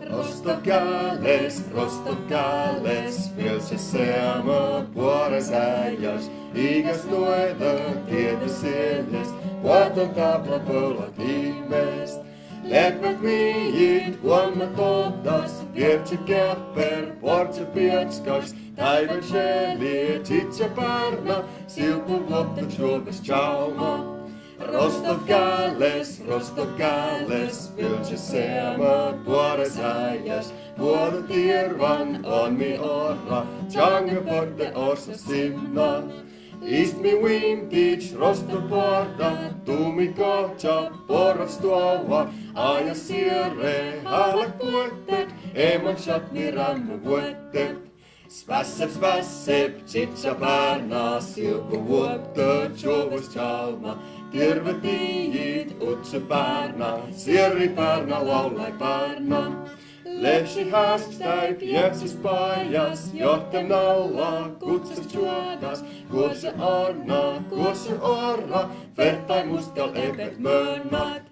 Rosttovkäälles, vil se samme puoresäjas. Igas noida tiedä seljes, vuoton tabla pöllot ihmeest. Läkvät miit huomma tottas, vietsi käpper, portse pietskaks. Päivän själi, titsa pärna, silpun loptan suomes tjauma. Rosttovkäälles, vil se samme puoresäjas. Vuodo tirvan on mi orra, tjange porte orsa simna. Ist mi vintage Rosttovporta, tumi kohtsa porrastuova. Aja sierre, halak puettet, emon chat mi rammu vuettet. Spässep, tsitsa pärna, silpu vuotta, tjovus tjalma. Tervetiit, utse pärna, sierri pärna, Läullai pärna. Lepsi hashtag, jäksis pajas, johtem naula, kutsas juotas. Kuosse orra, vertai muskal epet mönnat.